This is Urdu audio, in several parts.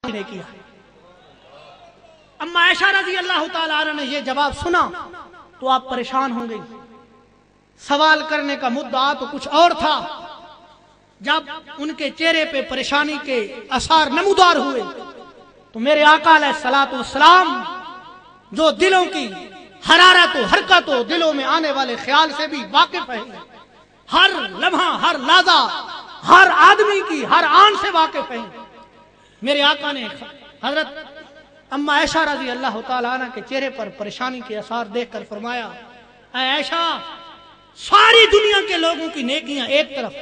نے کیا۔ اما عائشہ رضی اللہ تعالی عنہ نے یہ جواب سنا تو آپ پریشان ہو گئی۔ سوال کرنے کا مدعا تو کچھ اور تھا۔ جب ان کے چہرے پہ پریشانی کے آثار نمودار ہوئے تو میرے آقا علیہ الصلوۃ والسلام جو دلوں کی حرارت و حرکت و دلوں میں آنے والے خیال سے بھی واقف ہے، ہر لمحہ ہر لحظہ ہر آدمی کی ہر آن سے واقف ہے، میرے آقا نے حضرت اما عائشہ رضی اللہ تعالی عنہ کے چہرے پر پریشانی کے آثار دیکھ کر فرمایا، اے عائشہ، ساری دنیا کے لوگوں کی نیکیاں ایک طرف،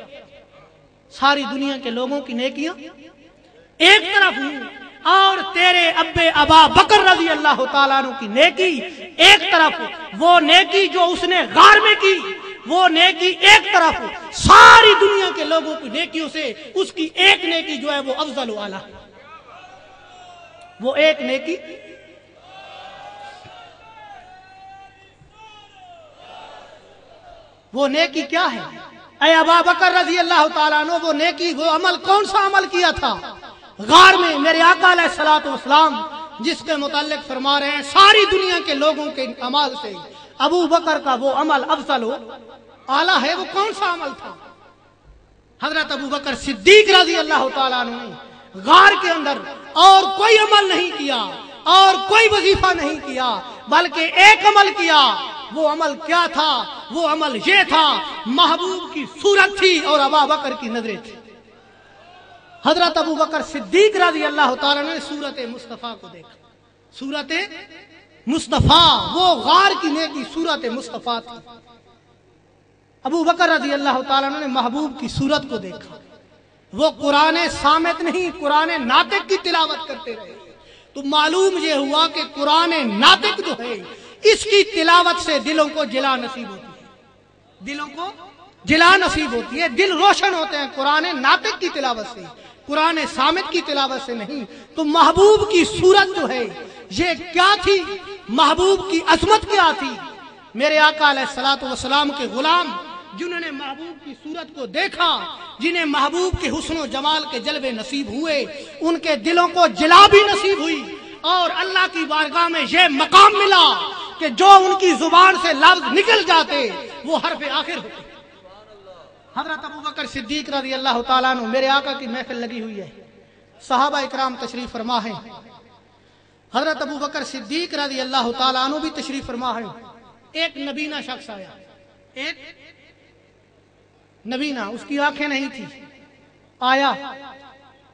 ساری دنیا کے لوگوں کی نیکیاں ایک طرف ہوں، اور تیرے ابے ابا بکر رضی اللہ تعالیٰ عنہ کی نیکی ایک طرف، وہ نیکی جو اس نے غار میں کی وہ نیکی ایک طرف، ساری دنیا کے لوگوں کی نیکیوں سے اس کی ایک نیکی جو ہے وہ افضل و اعلیٰ، وہ ایک نیکی وہ نیکی کیا ہے؟ اے ابا بکر رضی اللہ تعالیٰ عنہ، وہ نیکی وہ عمل کون سا عمل کیا تھا غار میں میرے آقا علیہ الصلوۃ والسلام، جس کے متعلق فرما رہے ہیں ساری دنیا کے لوگوں کے اعمال سے ابو بکر کا وہ عمل افضل و اعلیٰ ہے، وہ کون سا عمل تھا؟ حضرت ابو بکر صدیق رضی اللہ تعالیٰ عنہ نے غار کے اندر اور کوئی عمل نہیں کیا اور کوئی وظیفہ نہیں کیا، بلکہ ایک عمل کیا۔ وہ عمل کیا تھا؟ وہ عمل یہ تھا، محبوب کی صورت تھی اور ابو بکر کی نظریں تھی۔ حضرت ابو بکر صدیق رضی اللہ تعالیٰ نے صورت مصطفیٰ کو دیکھا، صورت مصطفیٰ، وہ غار کی نیکی صورت مصطفیٰ تھی۔ ابو بکر رضی اللہ تعالیٰ نے محبوب کی صورت کو دیکھا، وہ قرآن صامت نہیں قرآن ناطق کی تلاوت کرتے رہے، تو معلوم یہ ہوا کہ قرآن ناطق جو ہے اس کی تلاوت سے دلوں کو جلا نصیب ہوتی ہے، دلوں کو جلا نصیب ہوتی ہے، دل روشن ہوتے ہیں قرآن ناطق کی تلاوت سے، قرآن صامت کی تلاوت سے نہیں۔ تو محبوب کی صورت جو ہے یہ کیا تھی؟ محبوب کی عظمت کیا تھی؟ میرے آقا علیہ الصلوۃ والسلام کے غلام جنہوں نے محبوب کی صورت کو دیکھا، جنہیں محبوب کے حسن و جمال کے جلوے نصیب ہوئے، ان کے دلوں کو جلا بھی نصیب ہوئی، اور اللہ کی بارگاہ میں یہ مقام ملا کہ جو ان کی زبان سے لفظ نکل جاتے وہ حرف آخر ہوتے۔ حضرت ابو بکر صدیق رضی اللہ تعالیٰ عنہ، میرے آقا کی محفل لگی ہوئی ہے، صحابہ اکرام تشریف فرما ہے، حضرت ابو بکر صدیق رضی اللہ تعالیٰ عنہ بھی تشریف فرما ہے۔ ایک نبینا شخص آیا، ایک نبینا، اس کی آنکھیں نہیں تھی، آیا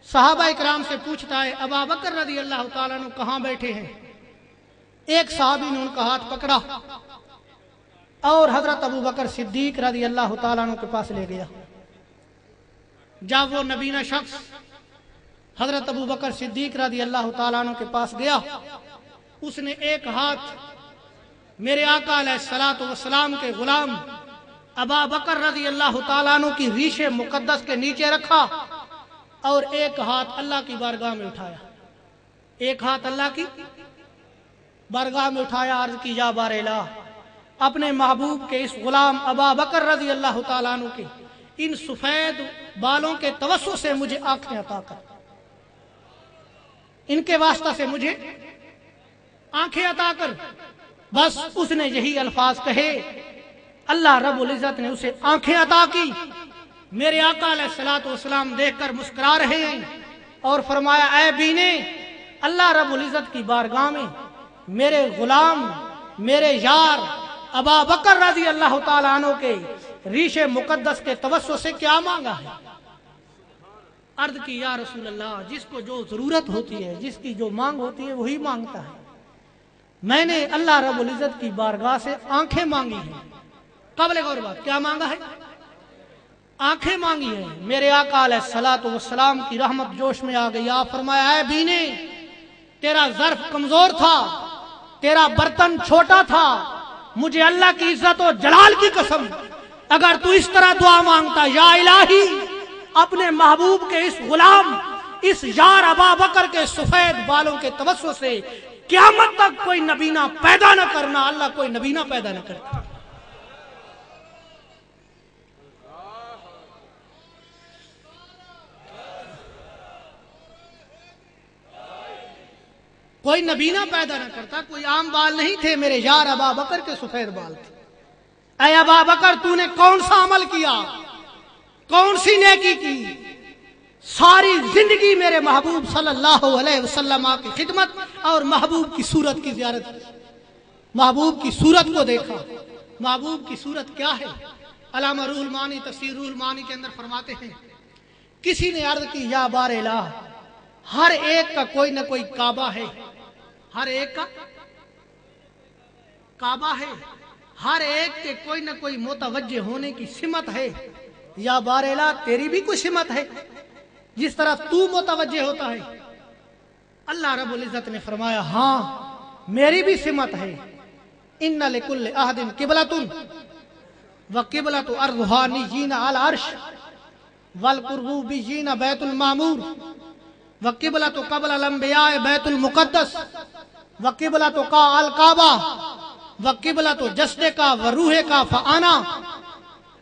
صحابہ اکرام سے پوچھتا ہے، ابو بکر رضی اللہ تعالیٰ عنہ کہاں بیٹھے ہیں؟ ایک صحابی نے ان کا ہاتھ پکڑا اور حضرت ابو بکر صدیق رضی اللہ تعالیٰ عنہ کے پاس لے گیا۔ جب وہ نبینا شخص حضرت ابو بکر صدیق رضی اللہ تعالیٰ عنہ کے پاس گیا، اس نے ایک ہاتھ میرے آقا علیہ الصلوۃ والسلام کے غلام ابو بکر رضی اللہ تعالیٰ عنہ کی ریش مقدس کے نیچے رکھا اور ایک ہاتھ اللہ کی بارگاہ میں اٹھایا، ایک ہاتھ اللہ کی بارگاہ میں اٹھایا، عرض کی، یا بار الہ، اپنے محبوب کے اس غلام ابو بکر رضی اللہ تعالیٰ عنہ کے ان سفید بالوں کے توسط سے مجھے آنکھیں عطا کر، ان کے واسطہ سے مجھے آنکھیں عطا کر۔ بس اس نے یہی الفاظ کہے، اللہ رب العزت نے اسے آنکھیں عطا کی۔ میرے آقا علیہ الصلوۃ والسلام دیکھ کر مسکرا رہے ہیں اور فرمایا، اے بینے، اللہ رب العزت کی بارگاہ میں میرے غلام، میرے یار ابو بکر رضی اللہ تعالیٰ عنہ کے ریش مقدس کے توسط سے کیا مانگا ہے؟ عرض کی، یا رسول اللہ، جس کو جو ضرورت ہوتی ہے، جس کی جو مانگ ہوتی ہے وہی مانگتا ہے، میں نے اللہ رب العزت کی بارگاہ سے آنکھیں مانگی ہیں۔ قابل غور بات، کیا مانگا ہے؟ آنکھیں مانگی ہیں۔ میرے آقا علیہ الصلوۃ والسلام کی رحمت جوش میں آ گئی، آپ فرمایا، اے بینے، تیرا ظرف کمزور تھا، تیرا برتن چھوٹا تھا، مجھے اللہ کی عزت و جلال کی قسم، اگر تو اس طرح دعا مانگتا، یا الہی، اپنے محبوب کے اس غلام، اس یار ابو بکر کے سفید بالوں کے توسط سے قیامت تک کوئی نبینا پیدا نہ کرنا، اللہ کوئی نبینا پیدا نہ کرتا۔ کوئی نبینا پیدا نہ کرتا، کوئی عام بال نہیں تھے، میرے یار ابا بکر کے سفید بال تھے۔ اے ابا بکر، تو نے کون سا عمل کیا، کون سی نیکی کی؟ ساری زندگی میرے محبوب صلی اللہ علیہ وسلم کی خدمت اور محبوب کی صورت کی زیارت کی، محبوب کی صورت کو دیکھا۔ محبوب کی صورت کیا ہے؟ علامہ روح المعانی تفسیر روح المعانی کے اندر فرماتے ہیں، کسی نے عرض کی یا بار الہ، ہر ایک کا کوئی نہ کوئی کعبہ ہے، ہر ایک کا کعبہ ہے، ہر ایک کے کوئی نہ کوئی متوجہ ہونے کی سمت ہے، یا بار الہ تیری بھی کوئی سمت ہے جس طرح تو متوجہ ہوتا ہے؟ اللہ رب العزت نے فرمایا ہاں میری بھی سمت ہے، ان لکل احد قبلۃ وقبلۃ ارضہانیین علی العرش والقربوبیین بیت المعمور وقبلۃ قبل الانبیاء بیت المقدس وقبلۃ الکعبہ وقبلۃ جسد کا وروح کا فانا۔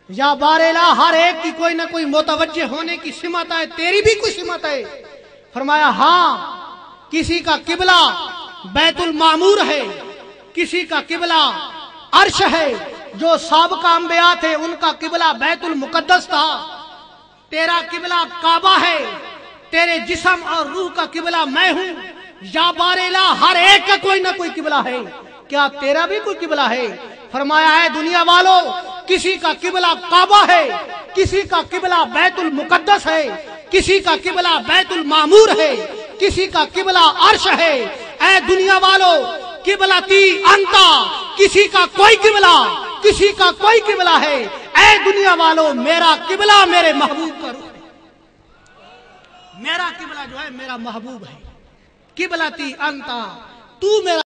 یا بار الہ ہر ایک کی کوئی نہ کوئی متوجہ ہونے کی سمت ہے، تیری بھی کوئی سمت ہے؟ فرمایا ہاں، کسی کا قبلہ بیت المعمور ہے، کسی کا قبلہ عرش ہے، جو سابقہ انبیاء تھے ان کا قبلہ بیت المقدس تھا، تیرا قبلہ کعبہ ہے، تیرے جسم اور روح کا قبلہ میں ہوں۔ یا بار الہ ہر ایک کا کوئی نہ کوئی قبلہ ہے، کیا تیرا بھی کوئی قبلہ ہے؟ فرمایا ہے دنیا والو، کسی کا قبلہ کعبہ ہے، کسی کا قبلہ بیت المقدس ہے، کسی کا قبلہ بیت المعمور ہے، کسی کا قبلہ عرش ہے۔ اے دنیا والو، قبلتی انتا، کسی کا کوئی قبلہ، کسی کا کوئی قبلہ ہے۔ اے دنیا والو، میرا قبلہ میرے محبوب کا رخ ہے، میرا قبلہ جو ہے میرا محبوب ہے۔ قبلتی انتا، تو میرا